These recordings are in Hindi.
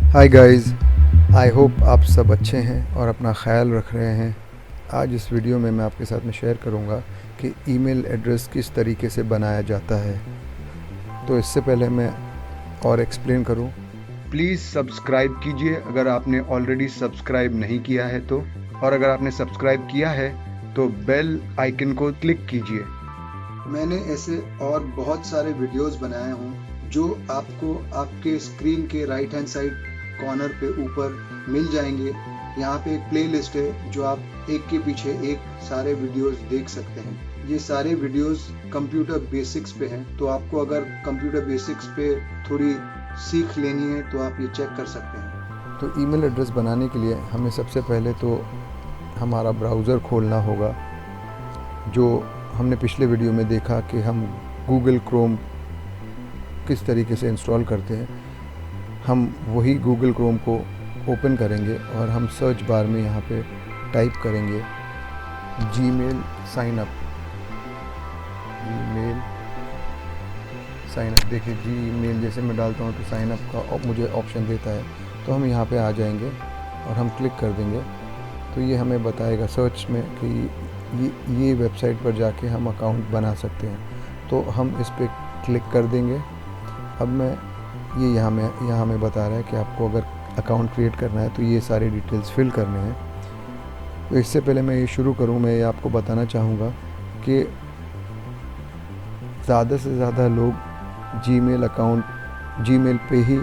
हाय गाइस, आई होप आप सब अच्छे हैं और अपना ख्याल रख रहे हैं। आज इस वीडियो में मैं आपके साथ में शेयर करूंगा कि ईमेल एड्रेस किस तरीके से बनाया जाता है। तो इससे पहले मैं और एक्सप्लेन करूं, प्लीज़ सब्सक्राइब कीजिए अगर आपने ऑलरेडी सब्सक्राइब नहीं किया है तो, और अगर आपने सब्सक्राइब किया है तो बेल आइकन को क्लिक कीजिए। मैंने ऐसे और बहुत सारे वीडियोस बनाए हूँ जो आपको आपके स्क्रीन के राइट हैंड साइड कॉर्नर पे ऊपर मिल जाएंगे। यहाँ पे एक प्लेलिस्ट है जो आप एक के पीछे एक सारे वीडियोस देख सकते हैं। ये सारे वीडियोस कंप्यूटर बेसिक्स पे हैं, तो आपको अगर कंप्यूटर बेसिक्स पे थोड़ी सीख लेनी है तो आप ये चेक कर सकते हैं। तो ईमेल एड्रेस बनाने के लिए हमें सबसे पहले तो हमारा ब्राउज़र खोलना होगा। जो हमने पिछले वीडियो में देखा कि हम गूगल क्रोम किस तरीके से इंस्टॉल करते हैं, हम वही गूगल क्रोम को ओपन करेंगे और हम सर्च बार में यहाँ पे टाइप करेंगे Gmail sign up. Gmail sign up, देखिए जीमेल जैसे मैं डालता हूँ तो साइन अप का मुझे ऑप्शन देता है, तो हम यहाँ पे आ जाएंगे और हम क्लिक कर देंगे तो ये हमें बताएगा सर्च में कि ये वेबसाइट पर जाके हम अकाउंट बना सकते हैं। तो हम इस पर क्लिक कर देंगे। अब मैं ये यहाँ में बता रहा है कि आपको अगर अकाउंट क्रिएट करना है तो ये सारे डिटेल्स फिल करने हैं। तो इससे पहले मैं ये शुरू करूँ, मैं ये आपको बताना चाहूँगा कि ज़्यादा से ज़्यादा लोग जीमेल पे ही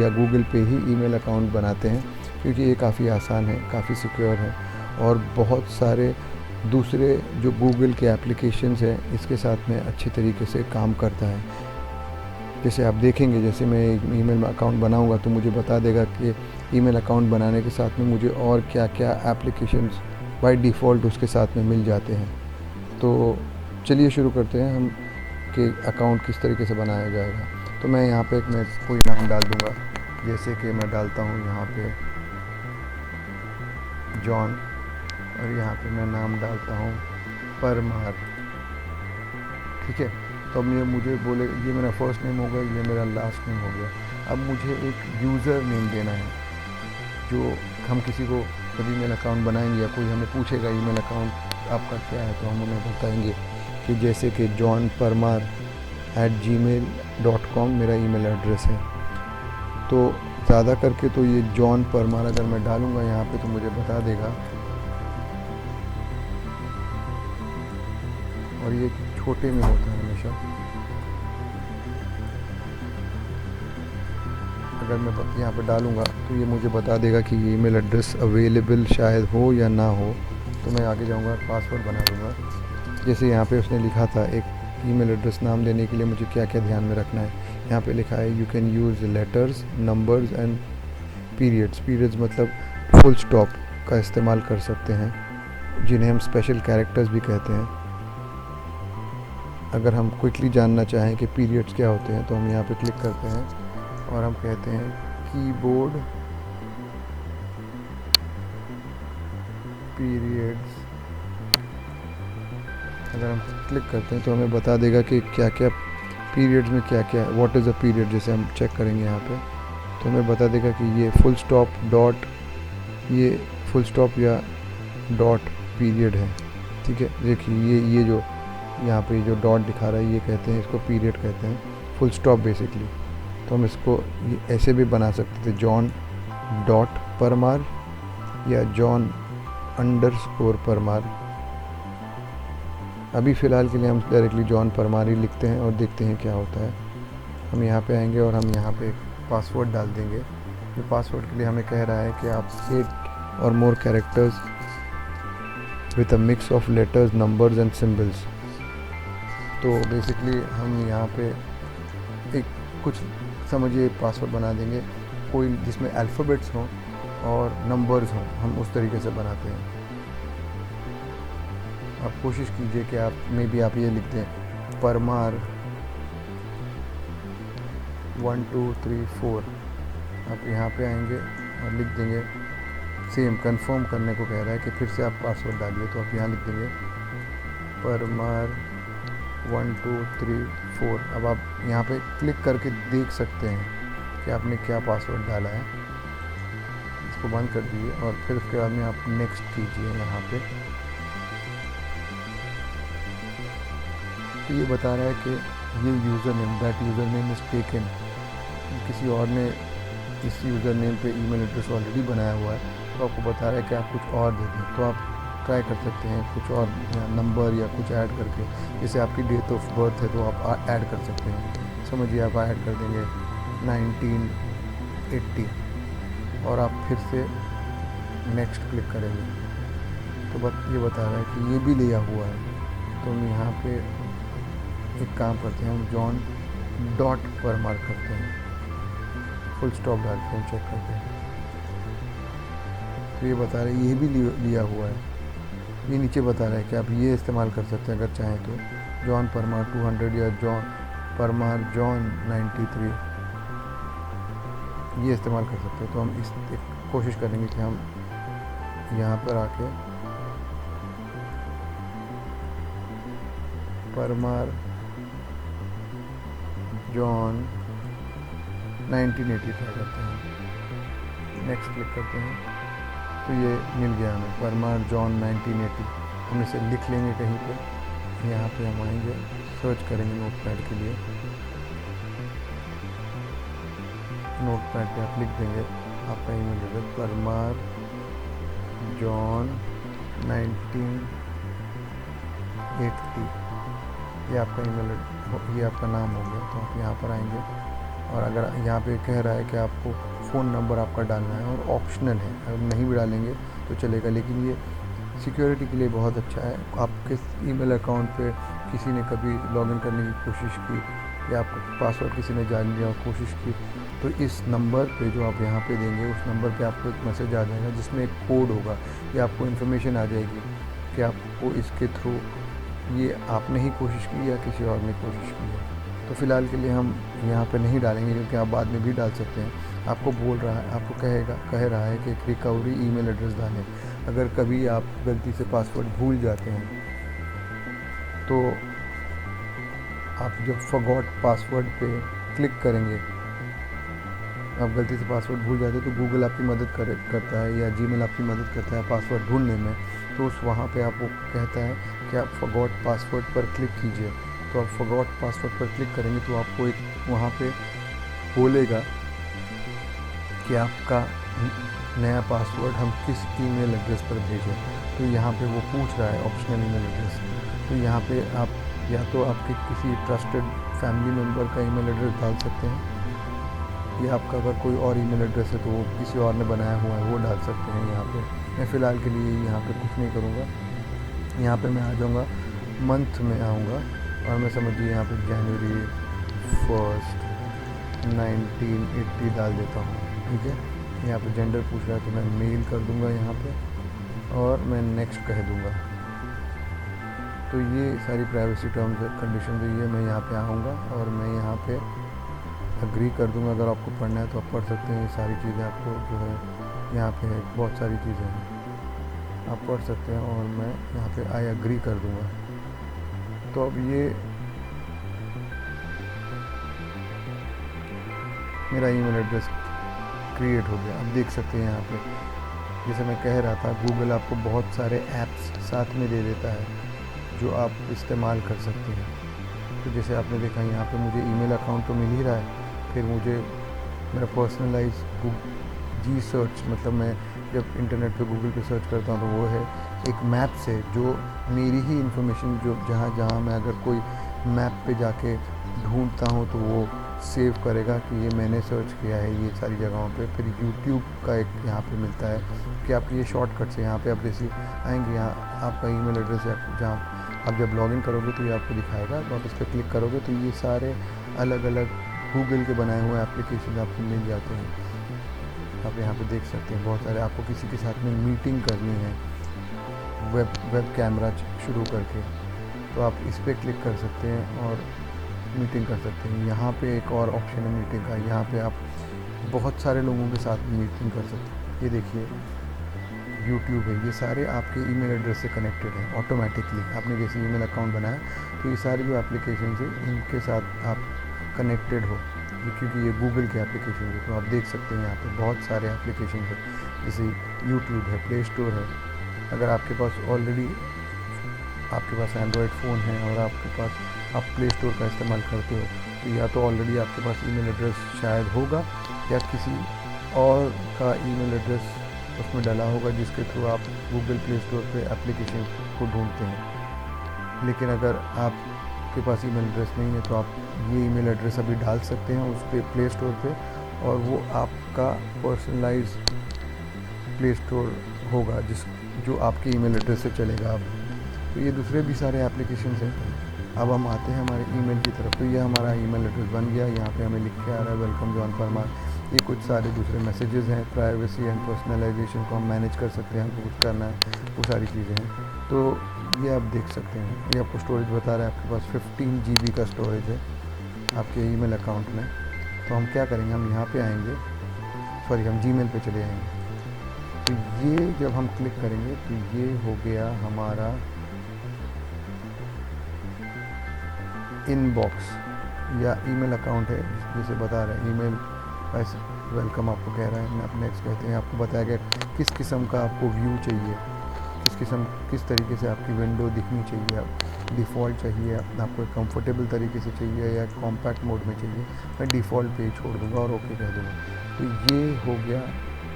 या गूगल पे ही ईमेल अकाउंट बनाते हैं, क्योंकि ये काफ़ी आसान है, काफ़ी सिक्योर है और बहुत सारे दूसरे जो गूगल के एप्लीकेशंस हैं इसके साथ में अच्छे तरीके से काम करता है। जैसे आप देखेंगे, जैसे मैं ईमेल अकाउंट बनाऊंगा तो मुझे बता देगा कि ईमेल अकाउंट बनाने के साथ में मुझे और क्या क्या एप्लीकेशंस बाय डिफ़ॉल्ट उसके साथ में मिल जाते हैं। तो चलिए शुरू करते हैं हम कि अकाउंट किस तरीके से बनाया जाएगा। तो मैं यहाँ पे मैं कोई नाम डाल दूँगा, जैसे कि मैं डालता हूँ यहाँ पे जॉन, और यहाँ पे मैं नाम डालता हूँ परमार। ठीक है, तो अब ये मुझे बोले ये मेरा फर्स्ट नेम हो गया, ये मेरा लास्ट नेम हो गया। अब मुझे एक यूज़र नेम देना है, जो हम किसी को जब ईमेल अकाउंट बनाएंगे या कोई हमें पूछेगा ईमेल अकाउंट आपका क्या है, तो हम उन्हें बताएंगे कि जैसे कि johnparmar@gmail.com मेरा ईमेल एड्रेस है। तो ज़्यादा करके तो ये जॉन परमार अगर मैं डालूँगा यहाँ पे तो मुझे बता देगा, और ये छोटे में होता है हमेशा। अगर मैं यहाँ पे डालूँगा तो ये मुझे बता देगा कि ये ईमेल एड्रेस अवेलेबल शायद हो या ना हो। तो मैं आगे जाऊँगा, पासवर्ड बना दूँगा। जैसे यहाँ पे उसने लिखा था एक ईमेल एड्रेस नाम देने के लिए मुझे क्या क्या ध्यान में रखना है। यहाँ पे लिखा है you can use letters, numbers and periods. Periods मतलब फुल स्टॉप का इस्तेमाल कर सकते हैं, जिन्हें हम स्पेशल कैरेक्टर्स भी कहते हैं। अगर हम क्विकली जानना चाहें कि पीरियड्स क्या होते हैं तो हम यहाँ पे क्लिक करते हैं और हम कहते हैं कीबोर्ड पीरियड्स। अगर हम क्लिक करते हैं तो हमें बता देगा कि क्या क्या पीरियड्स में क्या क्या, व्हाट इज़ अ पीरियड। जैसे हम चेक करेंगे यहाँ पे तो हमें बता देगा कि ये फुल स्टॉप डॉट, ये फुल स्टॉप या डॉट पीरियड है। ठीक है, देखिए ये जो यहाँ पे जो डॉट दिखा रहा है ये कहते हैं, इसको पीरियड कहते हैं, फुल स्टॉप बेसिकली। तो हम इसको ऐसे भी बना सकते थे, जॉन डॉट परमार या जॉन अंडरस्कोर परमार। अभी फ़िलहाल के लिए हम डायरेक्टली जॉन परमार ही लिखते हैं और देखते हैं क्या होता है। हम यहाँ पे आएंगे और हम यहाँ पे पासवर्ड डाल देंगे। जो पासवर्ड के लिए हमें कह रहा है कि आप 8 और more characters with a mix of letters, numbers and symbols. तो बेसिकली हम यहाँ पे एक कुछ समझिए पासवर्ड बना देंगे, कोई जिसमें अल्फ़ाबेट्स हों और नंबर्स हों, हम उस तरीके से बनाते हैं। आप कोशिश कीजिए कि आप आप ये लिख दें परमार 1 2 3 4। आप यहाँ पे आएंगे और लिख देंगे सेम, कंफर्म करने को कह रहा है कि फिर से आप पासवर्ड डालिए, तो आप यहाँ लिख देंगे परमार 1 2 3 4। अब आप यहाँ पे क्लिक करके देख सकते हैं कि आपने क्या पासवर्ड डाला है। इसको बंद कर दीजिए और फिर उसके बाद में आप नेक्स्ट कीजिए यहाँ पे। तो ये बता रहा है कि ये user name, that user name is taken, किसी और ने इस यूज़र नेम पे ईमेल एड्रेस ऑलरेडी बनाया हुआ है। तो आपको बता रहा है कि आप कुछ और दे दें, तो आप ट्राई कर सकते हैं कुछ और नंबर या कुछ ऐड करके। जैसे आपकी डेट ऑफ बर्थ है तो आप ऐड कर सकते हैं, समझिए आप ऐड कर देंगे 1980 और आप फिर से नेक्स्ट क्लिक करेंगे। तो ये बता रहा है कि ये भी लिया हुआ है। तो हम यहाँ पे एक काम करते हैं, हम जॉन डॉट परमार करते हैं, फुल स्टॉप डाल के हम चेक करते हैं। तो ये बता रहे हैं ये भी लिया हुआ है। ये नीचे बता रहा है कि आप ये इस्तेमाल कर सकते हैं अगर चाहें तो, जॉन परमार 200 या जॉन परमार जॉन 93, ये इस्तेमाल कर सकते हैं। तो हम इस कोशिश करेंगे कि हम यहाँ पर आके परमार जॉन 1980 ट्राई करते हैं, नेक्स्ट क्लिक करते हैं। तो ये मिल गया हमें परमार जॉन 1980। हम इसे लिख लेंगे कहीं पे, यहाँ पे हम आएंगे, सर्च करेंगे नोटपैड के लिए। नोटपैड पे आप लिख देंगे आपका ईमेल एड्रेस परमार जॉन 1980, ये आपका ईमेल, ये आपका नाम हो गया। तो आप यहाँ पर आएंगे और अगर यहाँ पे कह रहा है कि आपको फ़ोन नंबर आपका डालना है और ऑप्शनल है, अगर नहीं भी डालेंगे तो चलेगा, लेकिन ये सिक्योरिटी के लिए बहुत अच्छा है। आपके ईमेल अकाउंट पे किसी ने कभी लॉगिन करने की कोशिश की या आपका पासवर्ड किसी ने जान लिया और कोशिश की, तो इस नंबर पे जो आप यहाँ पे देंगे उस नंबर पे आपको एक मैसेज आ जाएगा जिसमें एक कोड होगा, या आपको इन्फॉर्मेशन आ जाएगी कि आपको इसके थ्रू, ये आपने ही कोशिश की या किसी और ने कोशिश की है। तो फ़िलहाल के लिए हम यहाँ पे नहीं डालेंगे, क्योंकि आप बाद में भी डाल सकते हैं। आपको बोल रहा है, आपको कह रहा है कि एक रिकवरी ईमेल एड्रेस डालें। अगर कभी आप गलती से पासवर्ड भूल जाते हैं तो आप जब फॉरगॉट पासवर्ड पे क्लिक करेंगे, आप गलती से पासवर्ड भूल जाते हैं तो गूगल आपकी मदद करता है या जीमेल आपकी मदद करता है पासवर्ड ढूंढने में। तो उस वहाँ पे आपको कहता है कि आप फॉरगॉट पासवर्ड पर क्लिक कीजिए। तो आप फॉरगॉट पासवर्ड पर क्लिक करेंगे तो आपको एक वहाँ पे बोलेगा कि आपका नया पासवर्ड हम किस ईमेल एड्रेस पर भेजें। तो यहाँ पे वो पूछ रहा है ऑप्शनल ईमेल एड्रेस। तो यहाँ पे आप या तो आपके किसी ट्रस्टेड फैमिली मेम्बर का ईमेल एड्रेस डाल सकते हैं, या आपका अगर कोई और ईमेल एड्रेस है तो वो किसी और ने बनाया हुआ है वो डाल सकते हैं। यहाँ पे मैं फ़िलहाल के लिए यहाँ पे कुछ नहीं करूँगा। यहाँ पे मैं आ जाऊँगा, मंथ में आऊँगा और मैं समझिए यहाँ पे जनवरी 1 1980 डाल देता हूँ, ठीक है। यहाँ पे जेंडर पूछ रहा है तो मैं मेल कर दूँगा यहाँ पे और मैं नेक्स्ट कह दूँगा। तो ये सारी प्राइवेसी टर्म्स एंड कंडीशन जो ये मैं यहाँ पे आऊँगा और मैं यहाँ पे अग्री कर दूँगा। अगर आपको पढ़ना है तो आप पढ़ सकते हैं, ये सारी चीज़ें आपको जो है यहाँ पे बहुत सारी चीज़ें हैं आप पढ़ सकते हैं, और मैं यहाँ पे आई अग्री कर दूँगा। तो अब ये मेरा ईमेल एड्रेस क्रिएट हो गया। अब देख सकते हैं यहाँ पे, जैसे मैं कह रहा था, गूगल आपको बहुत सारे ऐप्स साथ में दे देता है जो आप इस्तेमाल कर सकते हैं। तो जैसे आपने देखा यहाँ पे मुझे ईमेल अकाउंट तो मिल ही रहा है, फिर मुझे मेरा पर्सनलाइज जी सर्च, मतलब मैं जब इंटरनेट पे गूगल पे सर्च करता हूँ तो वो है एक मैप से जो मेरी ही इन्फॉर्मेशन, जो जहाँ मैं अगर कोई मैप पे जाके ढूंढता हूँ तो वो सेव करेगा कि ये मैंने सर्च किया है ये सारी जगहों पे। फिर यूट्यूब का एक यहाँ पे मिलता है कि आप ये शॉर्टकट से यहाँ पे आप जैसे आएंगे, यहाँ आपका ईमेल एड्रेस है, जहाँ आप जब लॉगिन करोगे तो ये आपको दिखाएगा। तो आप इस पर क्लिक करोगे तो ये सारे अलग अलग गूगल के बनाए हुए एप्लीकेशन आपको मिल जाते हैं। आप यहाँ पे देख सकते हैं बहुत सारे। आपको किसी के साथ में मीटिंग करनी है वेब कैमरा शुरू करके, तो आप इस पर क्लिक कर सकते हैं और मीटिंग कर सकते हैं। यहाँ पे एक और ऑप्शन है मीटिंग का, यहाँ पे आप बहुत सारे लोगों के साथ मीटिंग कर सकते हैं। ये देखिए यूट्यूब है, ये सारे आपके ईमेल एड्रेस से कनेक्टेड है ऑटोमेटिकली। आपने जैसे ईमेल अकाउंट बनाया तो ये सारे जो एप्लीकेशन है इनके साथ आप कनेक्टेड हो। क्योंकि ये गूगल के एप्लीकेशन है। तो आप देख सकते हैं यहाँ पे बहुत सारे एप्लीकेशन है, जैसे यूट्यूब है, प्ले स्टोर है। अगर आपके पास ऑलरेडी आपके पास एंड्रॉयड फ़ोन है और आपके पास आप प्ले स्टोर का इस्तेमाल करते हो, तो या तो ऑलरेडी आपके पास ईमेल एड्रेस शायद होगा या किसी और का ईमेल एड्रेस उसमें डाला होगा जिसके थ्रू आप गूगल प्ले स्टोर पे एप्लीकेशन को ढूंढते हैं। लेकिन अगर आपके पास ईमेल एड्रेस नहीं है तो आप ये ईमेल एड्रेस अभी डाल सकते हैं उस पे प्ले स्टोर पे, और वो आपका पर्सनलाइज प्ले स्टोर होगा जो आपके ईमेल एड्रेस से चलेगा। अब तो ये दूसरे भी सारे एप्लीकेशन हैं। अब हम आते हैं हमारे ईमेल की तरफ। तो ये हमारा ईमेल एड्रेस बन गया। यहाँ पे हमें लिख के आ रहा है वेलकम जॉन परमार। ये कुछ सारे दूसरे मैसेजेस हैं। प्राइवेसी एंड पर्सनलाइजेशन को हम मैनेज कर सकते हैं, हमको कुछ करना है, वो सारी चीज़ें हैं। तो ये आप देख सकते हैं। ये आपको स्टोरेज बता रहा है, आपके पास 15 GB का स्टोरेज है आपके ईमेल अकाउंट में। तो हम क्या करेंगे, हम यहाँ पे आएंगे, सॉरी हम जीमेल पे चले जाएंगे। तो ये जब हम क्लिक करेंगे तो ये हो गया हमारा इनबॉक्स या ईमेल अकाउंट है, जैसे बता रहा है ईमेल ऐसे वेलकम आपको कह रहा है। आप नेक्स्ट कहते हैं, आपको बताया गया किस किस्म का आपको व्यू चाहिए, किस तरीके से आपकी विंडो दिखनी चाहिए। आप डिफ़ॉल्ट चाहिए, आपको कंफर्टेबल तरीके से चाहिए या कॉम्पैक्ट मोड में चाहिए। मैं डिफ़ॉल्ट पे ही छोड़ दूँगा और ओके कह दूँगा। तो ये हो गया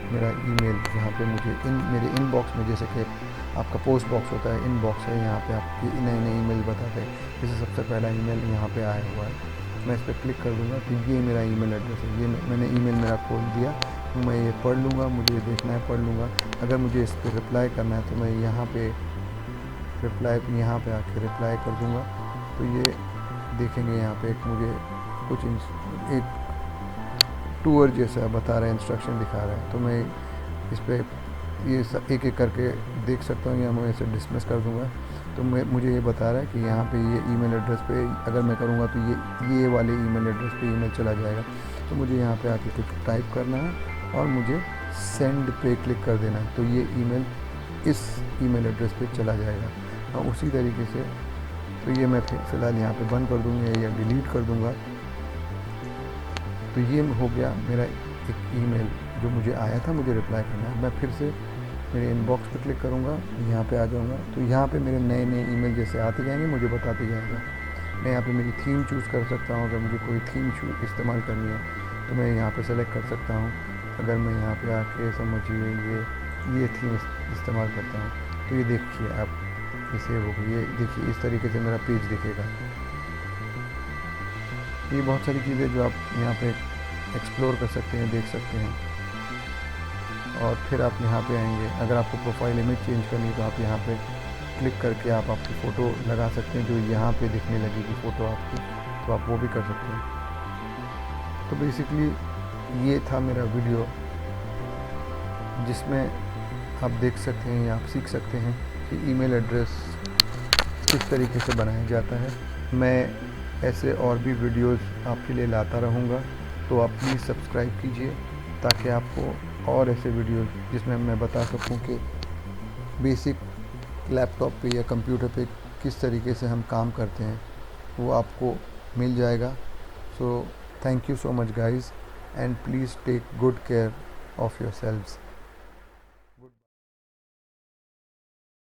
मेरा ईमेल, जहाँ पे मुझे मेरे इनबॉक्स में, जैसे कि आपका पोस्ट बॉक्स होता है, इनबॉक्स है, यहाँ पे आपकी नए नए ईमेल बताते हैं। जैसे सबसे पहला ईमेल यहाँ पे आया हुआ है, मैं इस पर क्लिक कर दूँगा तो ये मेरा ईमेल एड्रेस है। ये मैंने ईमेल मेरा खोल दिया, तो मैं ये पढ़ लूँगा, मुझे देखना है पढ़ लूँगा। अगर मुझे इस पर रिप्लाई करना है तो मैं यहाँ पे आके रिप्लाई कर दूँगा। तो ये देखेंगे यहाँ पे एक मुझे कुछ एक टूर जैसा बता रहा है, इंस्ट्रक्शन दिखा रहा है। तो मैं इस पर ये एक एक करके देख सकता हूँ, या मैं इसे डिसमिस कर दूँगा। तो मुझे ये बता रहा है कि यहाँ पे ये ईमेल एड्रेस पे अगर मैं करूँगा तो ये वाले ईमेल एड्रेस पे ईमेल चला जाएगा। तो मुझे यहाँ पे आके कुछ टाइप करना है और मुझे सेंड पे क्लिक कर देना है। तो ये ईमेल इस ईमेल एड्रेस पे चला जाएगा। और उसी तरीके से तो ये मैं फ़िलहाल यहाँ पे बंद कर दूँगा या डिलीट कर दूँगा। तो ये हो गया मेरा एक ईमेल जो मुझे आया था, मुझे रिप्लाई करना है। मैं फिर से मेरे इनबॉक्स पे क्लिक करूँगा, यहाँ पे आ जाऊँगा। तो यहाँ पे मेरे नए नए ईमेल जैसे आते जाएंगे, मुझे बताते जाएगा। मैं यहाँ पे मेरी थीम चूज़ कर सकता हूँ। अगर मुझे कोई थीम इस्तेमाल करनी है तो मैं यहाँ पे सेलेक्ट कर सकता हूँ। अगर मैं यहाँ पे आके समझिए ये थीम इस्तेमाल करता हूँ, तो ये देखिए आप इसे हो गई, ये देखिए इस तरीके से मेरा पेज दिखेगा। ये बहुत सारी चीज़ें जो आप यहाँ पे एक्सप्लोर कर सकते हैं, देख सकते हैं। और फिर आप यहाँ पे आएंगे, अगर आपको प्रोफाइल इमेज चेंज करनी है तो आप यहाँ पे क्लिक करके आप आपकी फ़ोटो लगा सकते हैं, जो यहाँ पे दिखने लगेगी फ़ोटो आपकी, तो आप वो भी कर सकते हैं। तो बेसिकली ये था मेरा वीडियो, जिसमें आप देख सकते हैं या आप सीख सकते हैं कि ईमेल एड्रेस किस तरीके से बनाया जाता है। मैं ऐसे और भी वीडियोस आपके लिए लाता रहूँगा, तो आप प्लीज़ सब्सक्राइब कीजिए ताकि आपको और ऐसे वीडियोस जिसमें मैं बता सकूं कि बेसिक लैपटॉप पे या कंप्यूटर पे किस तरीके से हम काम करते हैं, वो आपको मिल जाएगा। So thank you so much guys, and please take good care of yourselves.